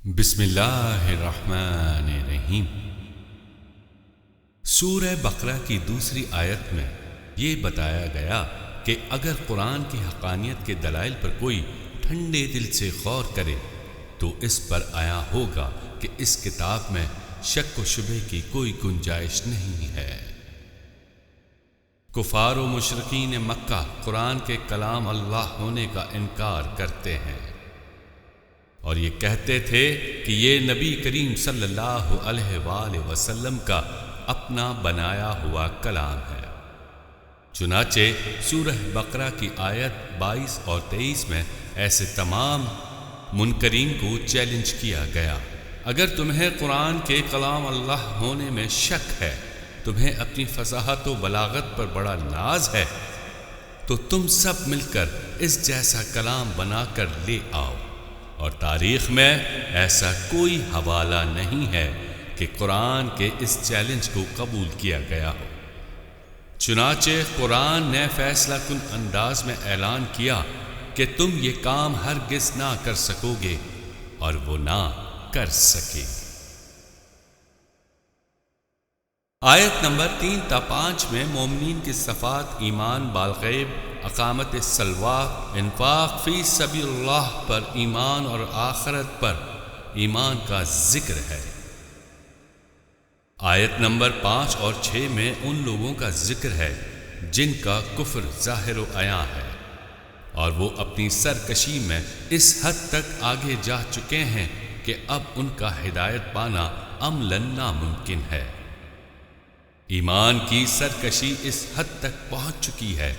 بسم اللہ الرحمن الرحیم۔ سورہ بقرہ کی دوسری آیت میں یہ بتایا گیا کہ اگر قرآن کی حقانیت کے دلائل پر کوئی ٹھنڈے دل سے غور کرے تو اس پر آیا ہوگا کہ اس کتاب میں شک و شبہ کی کوئی گنجائش نہیں ہے۔ کفار و مشرکین مکہ قرآن کے کلام اللہ ہونے کا انکار کرتے ہیں اور یہ کہتے تھے کہ یہ نبی کریم صلی اللہ علیہ وآلہ وسلم کا اپنا بنایا ہوا کلام ہے۔ چنانچہ سورہ بقرہ کی آیت 22 اور 23 میں ایسے تمام منکرین کو چیلنج کیا گیا، اگر تمہیں قرآن کے کلام اللہ ہونے میں شک ہے، تمہیں اپنی فصاحت و بلاغت پر بڑا ناز ہے، تو تم سب مل کر اس جیسا کلام بنا کر لے آؤ، اور تاریخ میں ایسا کوئی حوالہ نہیں ہے کہ قرآن کے اس چیلنج کو قبول کیا گیا ہو۔ چنانچہ قرآن نے فیصلہ کن انداز میں اعلان کیا کہ تم یہ کام ہرگز نہ کر سکو گے اور وہ نہ کر سکے۔ آیت نمبر 3 تا 5 میں مومنین کی صفات ایمان بالغیب، اقامت الصلوات، انفاق فی سبیل اللہ پر ایمان اور آخرت پر ایمان کا ذکر ہے۔ آیت نمبر 5 اور 6 میں ان لوگوں کا ذکر ہے جن کا کفر ظاہر و عیاں ہے اور وہ اپنی سرکشی میں اس حد تک آگے جا چکے ہیں کہ اب ان کا ہدایت پانا عملاً ناممکن ہے۔ ایمان کی سرکشی اس حد تک پہنچ چکی ہے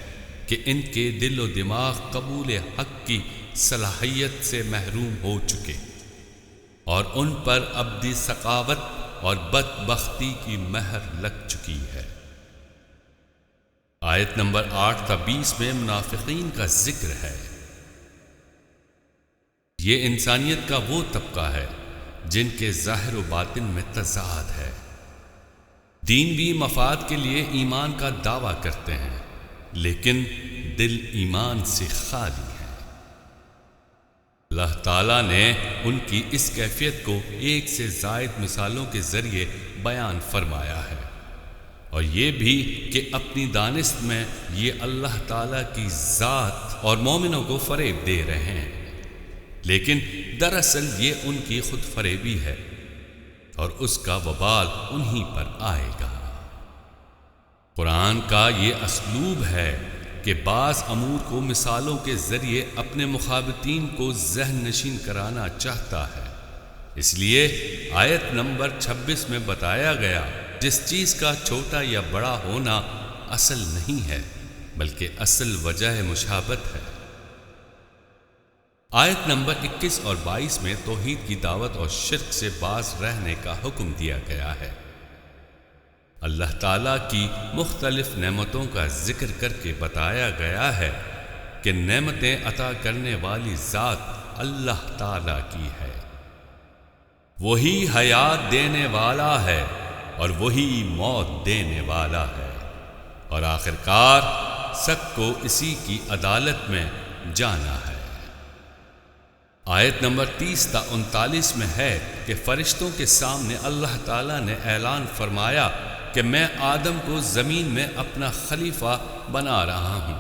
کہ ان کے دل و دماغ قبول حق کی صلاحیت سے محروم ہو چکے اور ان پر ابدی سخاوت اور بدبختی کی مہر لگ چکی ہے۔ آیت نمبر 8 تا 20 میں منافقین کا ذکر ہے۔ یہ انسانیت کا وہ طبقہ ہے جن کے ظاہر و باطن میں تضاد ہے، دینوی مفاد کے لیے ایمان کا دعویٰ کرتے ہیں لیکن دل ایمان سے خالی ہے۔ اللہ تعالیٰ نے ان کی اس کیفیت کو ایک سے زائد مثالوں کے ذریعے بیان فرمایا ہے، اور یہ بھی کہ اپنی دانست میں یہ اللہ تعالیٰ کی ذات اور مومنوں کو فریب دے رہے ہیں، لیکن دراصل یہ ان کی خود فریبی ہے اور اس کا وبال انہی پر آئے گا۔ قرآن کا یہ اسلوب ہے کہ بعض امور کو مثالوں کے ذریعے اپنے مخاطبین کو ذہن نشین کرانا چاہتا ہے۔ اس لیے آیت نمبر 26 میں بتایا گیا جس چیز کا چھوٹا یا بڑا ہونا اصل نہیں ہے بلکہ اصل وجہ مشابہت ہے۔ آیت نمبر 21 اور 22 میں توحید کی دعوت اور شرک سے باز رہنے کا حکم دیا گیا ہے۔ اللہ تعالیٰ کی مختلف نعمتوں کا ذکر کر کے بتایا گیا ہے کہ نعمتیں عطا کرنے والی ذات اللہ تعالیٰ کی ہے، وہی حیات دینے والا ہے اور وہی موت دینے والا ہے، اور آخرکار سب کو اسی کی عدالت میں جانا ہے۔ آیت نمبر 30 تا 39 میں ہے کہ فرشتوں کے سامنے اللہ تعالیٰ نے اعلان فرمایا کہ میں آدم کو زمین میں اپنا خلیفہ بنا رہا ہوں۔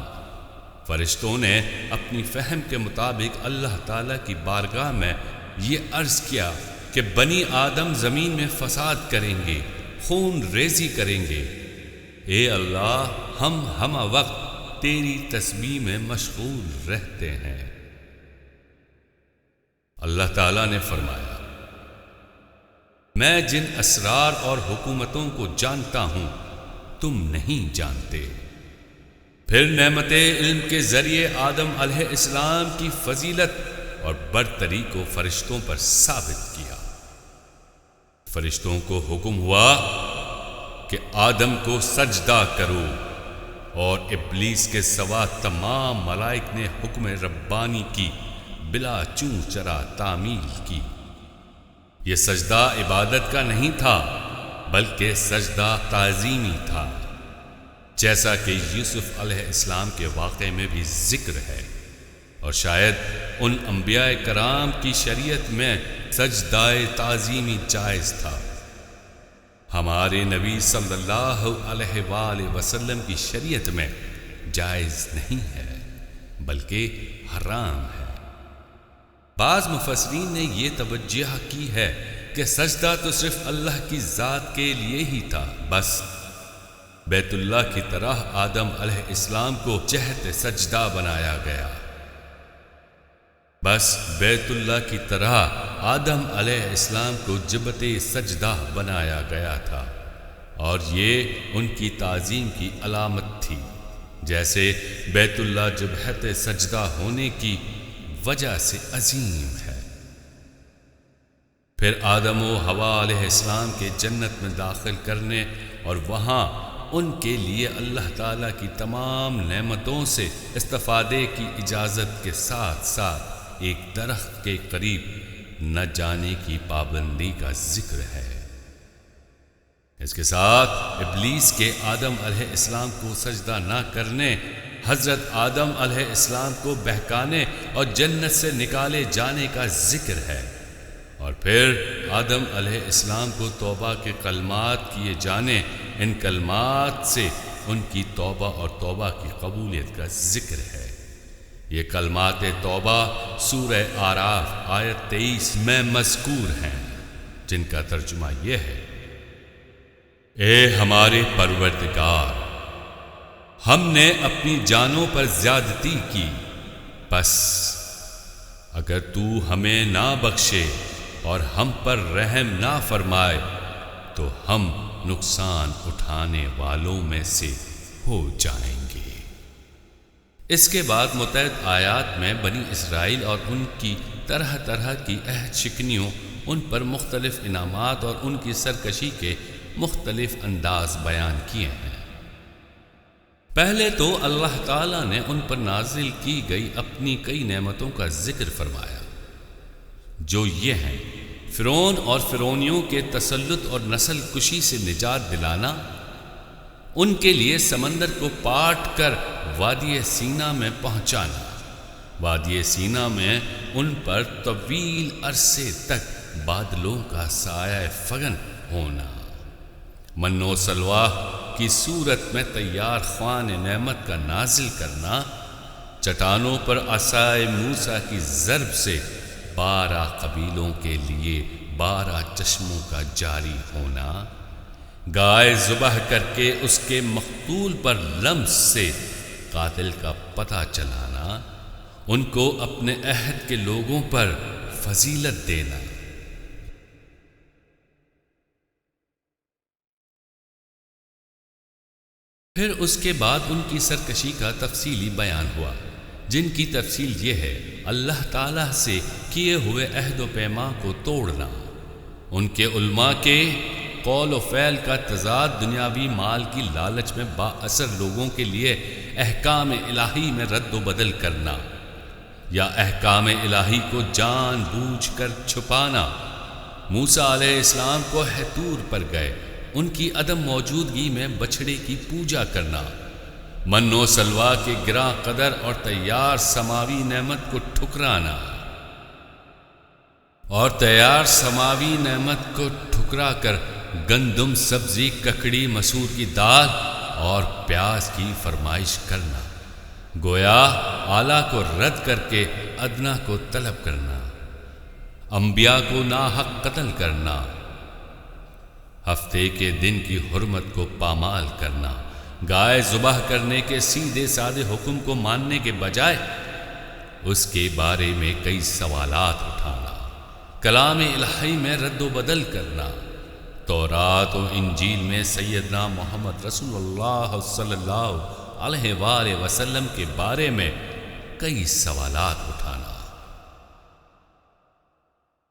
فرشتوں نے اپنی فہم کے مطابق اللہ تعالیٰ کی بارگاہ میں یہ عرض کیا کہ بنی آدم زمین میں فساد کریں گے، خون ریزی کریں گے، اے اللہ ہم وقت تیری تسبیح میں مشغول رہتے ہیں۔ اللہ تعالیٰ نے فرمایا میں جن اسرار اور حکومتوں کو جانتا ہوں تم نہیں جانتے۔ پھر نعمت علم کے ذریعے آدم علیہ السلام کی فضیلت اور برتری کو فرشتوں پر ثابت کیا۔ فرشتوں کو حکم ہوا کہ آدم کو سجدہ کرو، اور ابلیس کے سوا تمام ملائک نے حکم ربانی کی بلا چوں چرا تعمیل کی۔ یہ سجدہ عبادت کا نہیں تھا بلکہ سجدہ تعظیمی تھا، جیسا کہ یوسف علیہ السلام کے واقعے میں بھی ذکر ہے، اور شاید ان انبیاء کرام کی شریعت میں سجدہ تعظیمی جائز تھا، ہمارے نبی صلی اللہ علیہ وآلہ وسلم کی شریعت میں جائز نہیں ہے بلکہ حرام ہے۔ بعض مفسرین نے یہ توجہ کی ہے کہ سجدہ تو صرف اللہ کی ذات کے لیے ہی تھا، بس بیت اللہ کی طرح آدم علیہ السلام کو جہت سجدہ بنایا گیا، بس بیت اللہ کی طرح آدم علیہ السلام کو جبت سجدہ بنایا گیا تھا، اور یہ ان کی تعظیم کی علامت تھی، جیسے بیت اللہ جبہت سجدہ ہونے کی وجہ سے عظیم ہے۔ پھر آدم و حوا علیہ السلام کے جنت میں داخل کرنے اور وہاں ان کے لیے اللہ تعالیٰ کی تمام نعمتوں سے استفادے کی اجازت کے ساتھ ساتھ ایک درخت کے قریب نہ جانے کی پابندی کا ذکر ہے۔ اس کے ساتھ ابلیس کے آدم علیہ السلام کو سجدہ نہ کرنے، حضرت آدم علیہ السلام کو بہکانے اور جنت سے نکالے جانے کا ذکر ہے، اور پھر آدم علیہ السلام کو توبہ کے کلمات کیے جانے، ان کلمات سے ان کی توبہ اور توبہ کی قبولیت کا ذکر ہے۔ یہ کلمات توبہ سورہ اعراف آیت 23 میں مذکور ہیں، جن کا ترجمہ یہ ہے: اے ہمارے پروردگار، ہم نے اپنی جانوں پر زیادتی کی، بس اگر تو ہمیں نہ بخشے اور ہم پر رحم نہ فرمائے تو ہم نقصان اٹھانے والوں میں سے ہو جائیں گے۔ اس کے بعد متعدد آیات میں بنی اسرائیل اور ان کی طرح طرح کی عہد شکنیوں، ان پر مختلف انعامات اور ان کی سرکشی کے مختلف انداز بیان کیے ہیں۔ پہلے تو اللہ تعالیٰ نے ان پر نازل کی گئی اپنی کئی نعمتوں کا ذکر فرمایا، جو یہ ہیں: فرعون اور فرعونیوں کے تسلط اور نسل کشی سے نجات دلانا، ان کے لیے سمندر کو پاٹ کر وادی سینا میں پہنچانا، وادی سینا میں ان پر طویل عرصے تک بادلوں کا سایہ فگن ہونا، من و سلوہ کی صورت میں تیار خوان نعمت کا نازل کرنا، چٹانوں پر عصائے موسیٰ کی ضرب سے 12 قبیلوں کے لیے 12 چشموں کا جاری ہونا، گائے ذبح کر کے اس کے مقتول پر لمس سے قاتل کا پتہ چلانا، ان کو اپنے عہد کے لوگوں پر فضیلت دینا۔ پھر اس کے بعد ان کی سرکشی کا تفصیلی بیان ہوا، جن کی تفصیل یہ ہے: اللہ تعالیٰ سے کیے ہوئے عہد و پیمان کو توڑنا، ان کے علماء کے قول و فعل کا تضاد دنیاوی مال کی لالچ میں با اثر لوگوں کے لیے احکام الہی میں رد و بدل کرنا، یا احکام الہی کو جان بوجھ کر چھپانا۔ موسیٰ علیہ السلام کو طور پر گئے، ان کی عدم موجودگی میں بچھڑے کی پوجا کرنا، من و سلوہ کے گراں قدر اور تیار سماوی نعمت کو ٹھکرانا، اور تیار سماوی نعمت کو ٹھکرا کر گندم، سبزی، ککڑی، مسور کی دال اور پیاز کی فرمائش کرنا، گویا اعلیٰ کو رد کر کے ادنا کو طلب کرنا، انبیاء کو ناحق قتل کرنا، ہفتے کے دن کی حرمت کو پامال کرنا، گائے ذبح کرنے کے سیدھے سادے حکم کو ماننے کے بجائے اس کے بارے میں کئی سوالات اٹھانا، کلام الہی میں رد و بدل کرنا، تورات و انجیل میں سیدنا محمد رسول اللہ صلی اللہ علیہ وآلہ وسلم کے بارے میں کئی سوالات اٹھانا،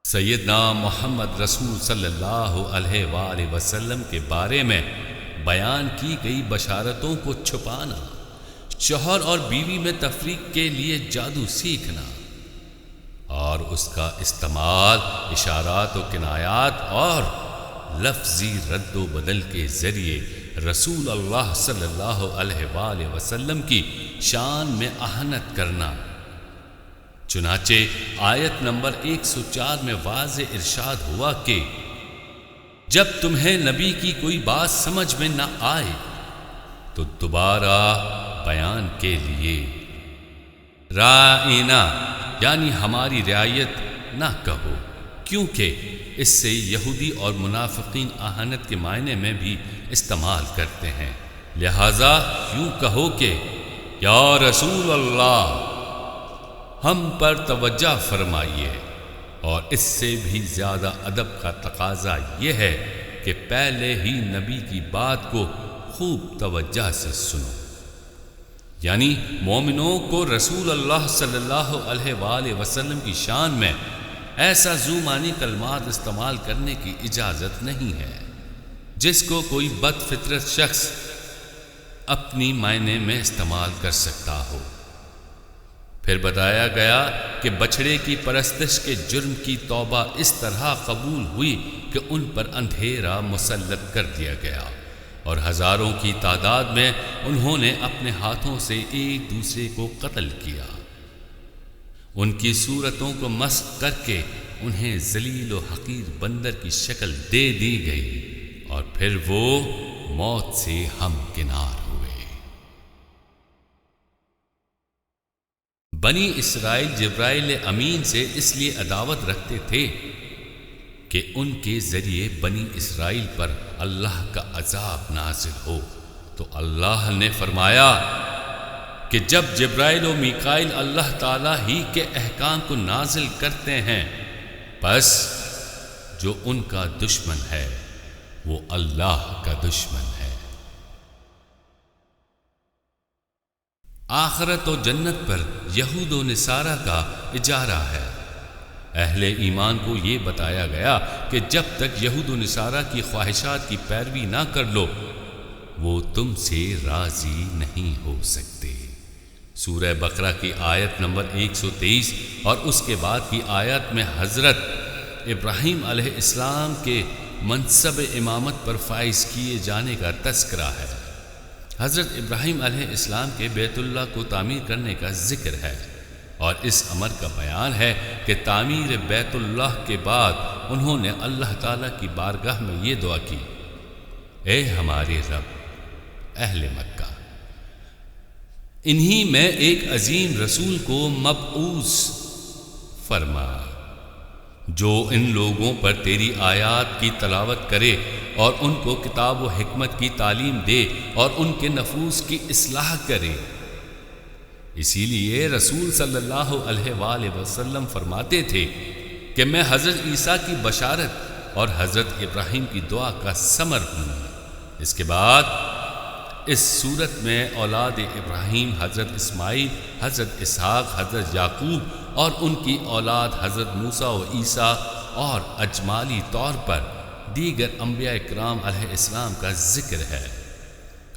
سیدنا محمد رسول صلی اللہ علیہ وآلہ وسلم کے بارے میں بیان کی گئی بشارتوں کو چھپانا، شوہر اور بیوی میں تفریق کے لیے جادو سیکھنا، اور اس کا استعمال اشارات و کنایات اور لفظی رد و بدل کے ذریعے رسول اللہ صلی اللہ علیہ وآلہ وسلم کی شان میں اہانت کرنا، چنانچہ آیت نمبر 104 میں واضح ارشاد ہوا کہ جب تمہیں نبی کی کوئی بات سمجھ میں نہ آئے تو دوبارہ بیان کے لیے رائنا یعنی ہماری رعایت نہ کہو، کیونکہ اس سے یہودی اور منافقین اہانت کے معنی میں بھی استعمال کرتے ہیں، لہذا یوں کہو کہ یا رسول اللہ ہم پر توجہ فرمائیے، اور اس سے بھی زیادہ ادب کا تقاضا یہ ہے کہ پہلے ہی نبی کی بات کو خوب توجہ سے سنو، یعنی مومنوں کو رسول اللہ صلی اللہ علیہ وآلہ وسلم کی شان میں ایسا ذو معنی کلمات استعمال کرنے کی اجازت نہیں ہے جس کو کوئی بد فطرت شخص اپنی معنی میں استعمال کر سکتا ہو۔ پھر بتایا گیا کہ بچھڑے کی پرستش کے جرم کی توبہ اس طرح قبول ہوئی کہ ان پر اندھیرا مسلط کر دیا گیا، اور ہزاروں کی تعداد میں انہوں نے اپنے ہاتھوں سے ایک دوسرے کو قتل کیا۔ ان کی صورتوں کو مسخ کر کے انہیں ذلیل و حقیر بندر کی شکل دے دی گئی، اور پھر وہ موت سے ہمکنار ہوئے۔ بنی اسرائیل جبرائیل امین سے اس لیے عداوت رکھتے تھے کہ ان کے ذریعے بنی اسرائیل پر اللہ کا عذاب نازل ہو، تو اللہ نے فرمایا کہ جب جبرائیل و میکائیل اللہ تعالی ہی کے احکام کو نازل کرتے ہیں، بس جو ان کا دشمن ہے وہ اللہ کا دشمن ہے۔ آخرت و جنت پر یہود و نصارہ کا اجارہ ہے۔ اہل ایمان کو یہ بتایا گیا کہ جب تک یہود و نصارہ کی خواہشات کی پیروی نہ کر لو وہ تم سے راضی نہیں ہو سکتے۔ سورہ بقرہ کی آیت نمبر 123 اور اس کے بعد کی آیت میں حضرت ابراہیم علیہ السلام کے منصب امامت پر فائز کیے جانے کا تذکرہ ہے۔ حضرت ابراہیم علیہ السلام کے بیت اللہ کو تعمیر کرنے کا ذکر ہے، اور اس امر کا بیان ہے کہ تعمیر بیت اللہ کے بعد انہوں نے اللہ تعالیٰ کی بارگاہ میں یہ دعا کی، اے ہمارے رب، اہل مکہ انہی میں ایک عظیم رسول کو مبعوث فرما جو ان لوگوں پر تیری آیات کی تلاوت کرے اور ان کو کتاب و حکمت کی تعلیم دے اور ان کے نفوس کی اصلاح کرے۔ اسی لیے رسول صلی اللہ علیہ وآلہ وسلم فرماتے تھے کہ میں حضرت عیسیٰ کی بشارت اور حضرت ابراہیم کی دعا کا ثمر ہوں۔ اس کے بعد اس صورت میں اولاد ابراہیم حضرت اسماعیل، حضرت اسحاق، حضرت یعقوب اور ان کی اولاد حضرت موسیٰ و عیسیٰ اور اجمالی طور پر دیگر انبیاء اکرام علیہ السلام کا ذکر ہے،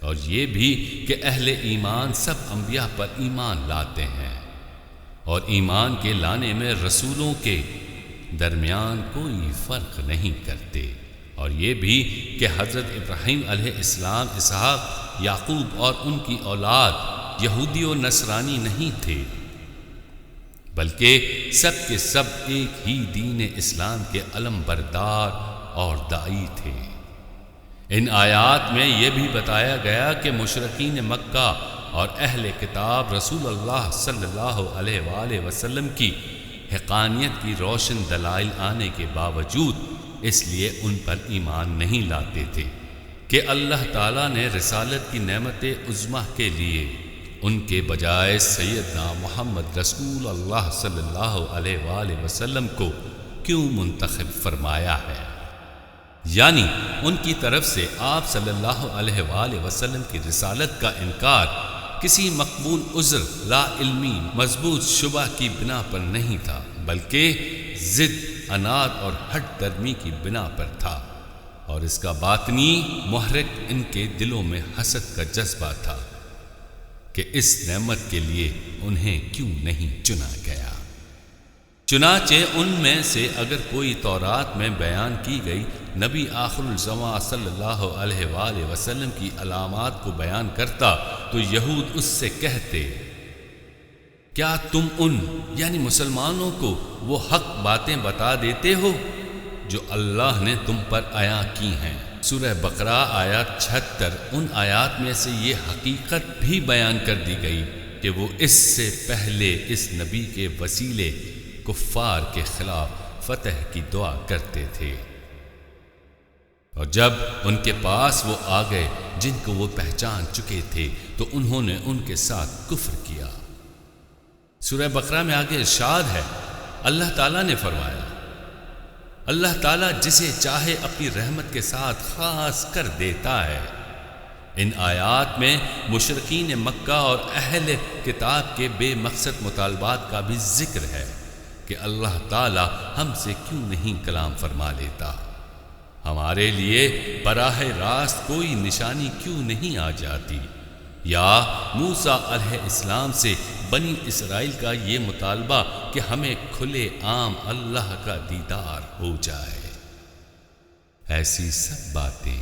اور یہ بھی کہ اہل ایمان سب انبیاء پر ایمان لاتے ہیں اور ایمان کے لانے میں رسولوں کے درمیان کوئی فرق نہیں کرتے، اور یہ بھی کہ حضرت ابراہیم علیہ السلام، اسحاق، یعقوب اور ان کی اولاد یہودی و نصرانی نہیں تھے، بلکہ سب کے سب ایک ہی دین اسلام کے علم بردار اور داعی تھے۔ ان آیات میں یہ بھی بتایا گیا کہ مشرکین مکہ اور اہل کتاب رسول اللہ صلی اللہ علیہ وآلہ وسلم کی حقانیت کی روشن دلائل آنے کے باوجود اس لیے ان پر ایمان نہیں لاتے تھے کہ اللہ تعالیٰ نے رسالت کی نعمت عظمیٰ کے لیے ان کے بجائے سیدنا محمد رسول اللہ صلی اللہ علیہ وآلہ وسلم کو کیوں منتخب فرمایا ہے، یعنی ان کی طرف سے آپ صلی اللہ علیہ وآلہ وسلم کی رسالت کا انکار کسی مقبول عذر، لا علمی، مضبوط شبہ کی بنا پر نہیں تھا، بلکہ ضد، عناد اور ہٹ درمی کی بنا پر تھا، اور اس کا باطنی محرک ان کے دلوں میں حسد کا جذبہ تھا کہ اس نعمت کے لیے انہیں کیوں نہیں چنا گیا۔ چنانچہ ان میں سے اگر کوئی تورات میں بیان کی گئی نبی آخر الزمان صلی اللہ علیہ وآلہ وسلم کی علامات کو بیان کرتا تو یہود اس سے کہتے کیا تم ان یعنی مسلمانوں کو وہ حق باتیں بتا دیتے ہو جو اللہ نے تم پر عیاں کی ہیں؟ سورہ بقرہ آیات 76 ان آیات میں سے یہ حقیقت بھی بیان کر دی گئی کہ وہ اس سے پہلے اس نبی کے وسیلے کفار کے خلاف فتح کی دعا کرتے تھے، اور جب ان کے پاس وہ آ گئے جن کو وہ پہچان چکے تھے تو انہوں نے ان کے ساتھ کفر کیا۔ سورہ بقرہ میں آگے ارشاد ہے، اللہ تعالیٰ نے فرمایا، اللہ تعالیٰ جسے چاہے اپنی رحمت کے ساتھ خاص کر دیتا ہے۔ ان آیات میں مشرکین مکہ اور اہل کتاب کے بے مقصد مطالبات کا بھی ذکر ہے کہ اللہ تعالیٰ ہم سے کیوں نہیں کلام فرما لیتا، ہمارے لیے براہ راست کوئی نشانی کیوں نہیں آ جاتی، یا موسیٰ علیہ السلام سے بنی اسرائیل کا یہ مطالبہ کہ ہمیں کھلے عام اللہ کا دیدار ہو جائے۔ ایسی سب باتیں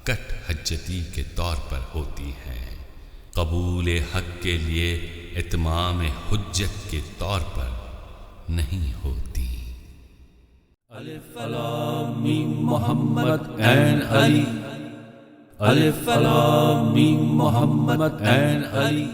کٹ حجتی کے طور پر ہوتی ہیں، قبول حق کے لیے اتمام حجت کے طور پر نہیں ہوتی۔ الف لام میم محمد عین علی، الف لام میم محمد عین علی۔